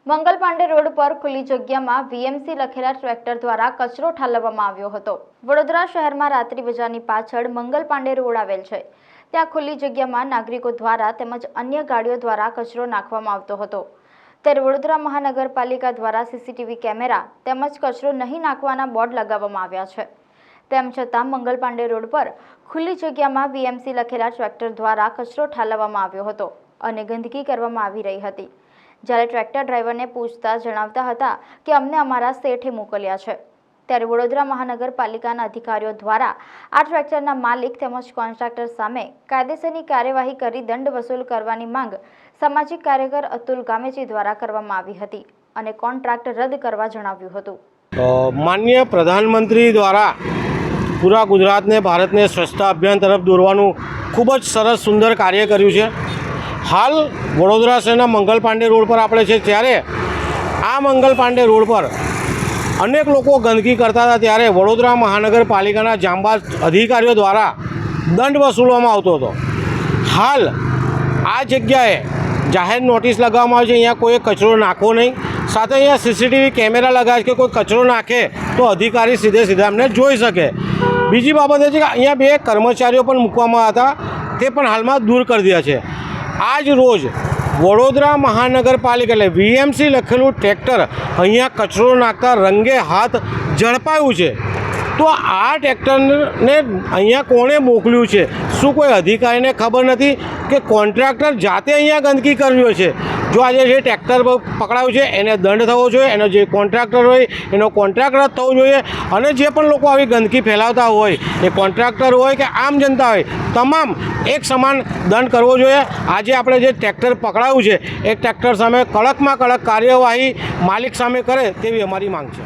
Mangal Pandey road પર ખુલ્લી જગ્યામાં વીએમસી લખેલા ટ્રેક્ટર દ્વારા કચરો ઠાલવવામાં આવ્યો હતો। વડોદરા શહેરમાં રાત્રિ બજારની પાછળ મંગલ પાંડે રોડ આવેલ છે। ત્યાં ખુલ્લી જગ્યામાં નાગરિકો દ્વારા તેમજ અન્ય ગાડીઓ દ્વારા કચરો નાખવામાં આવતો હતો। ત્યારે વડોદરા મહાનગરપાલિકા દ્વારા સીસીટીવી કેમેરા તેમજ કચરો નહીં નાખવાના બોર્ડ લગાવવામાં આવ્યા છે। તેમ છતાં મંગલ પાંડે રોડ પર ખુલ્લી જગ્યામાં વીએમસી લખેલા ટ્રેક્ટર દ્વારા કચરો ઠાલવવામાં આવ્યો હતો અને ગંદકી કરવામાં આવી રહી હતી। જ્યારે ટ્રેક્ટર ડ્રાઈવરને પૂછતા જણાવતા હતા કે અમને અમારા શેઠે મોકલ્યા છે। ત્યારે વડોદરા મહાનગરપાલિકાના અધિકારીઓ દ્વારા આ ટ્રેક્ટરના માલિક તેમજ કોન્ટ્રાક્ટર સામે કાયદેસરની કાર્યવાહી કરી દંડ વસૂલ કરવાની માંગ સામાજિક કાર્યકર અતુલ ગામેજી દ્વારા કરવામાં આવી હતી અને કોન્ટ્રાક્ટ રદ કરવા જણાવ્યું હતું। માનનીય પ્રધાનમંત્રી દ્વારા પૂરા ગુજરાતને ભારતને સ્વચ્છતા અભિયાન તરફ દોરવાનું ખૂબ જ સરસ સુંદર કાર્ય કર્યું છે। હાલ વડોદરા શહેરના મંગલ પાંડે રોડ પર આપણે છે, ત્યારે આ મંગલ પાંડે રોડ પર અનેક લોકો ગંદકી કરતા હતા। ત્યારે વડોદરા મહાનગરપાલિકાના જાંબાઝ અધિકારીઓ દ્વારા દંડ વસૂલવામાં આવતો હતો। હાલ આ જગ્યાએ જાહેર નોટિસ લગાવવામાં આવે છે, અહીંયા કોઈ કચરો નાખવો નહીં, સાથે અહીંયા સીસીટીવી કેમેરા લગાવે છે કે કોઈ કચરો નાખે તો અધિકારી સીધા એમને જોઈ શકે। બીજી બાબત એ છે કે અહીંયા બે કર્મચારીઓ પણ મૂકવામાં હતા, તે પણ હાલમાં દૂર કરી દીધા છે। આજ રોજ વડોદરા મહાનગરપાલિકા એટલે વીએમસી લખેલું ટ્રેક્ટર અહીંયા કચરો નાખતા રંગે હાથ ઝડપાયું છે। તો આ ટ્રેક્ટરને અહીંયા કોણે મોકલ્યું છે? શું કોઈ અધિકારીને ખબર નથી કે કોન્ટ્રાક્ટર જાતે અહીંયા ગંદકી કર્યો છે? જો આજે જે ટ્રેક્ટર પકડાયું છે એને દંડ થવો જોઈએ, એનો જે કોન્ટ્રાક્ટર હોય એનો કોન્ટ્રાક્ટ રદ થવો જોઈએ અને જે પણ લોકો આવી ગંદકી ફેલાવતા હોય, એ કોન્ટ્રાક્ટર હોય કે આમ જનતા હોય, તમામ એક સમાન દંડ કરવો જોઈએ। આજે આપણે જે ટ્રેક્ટર પકડાયું છે એ ટ્રેક્ટર સામે કડકમાં કડક કાર્યવાહી માલિક સામે કરે તેવી અમારી માંગ છે।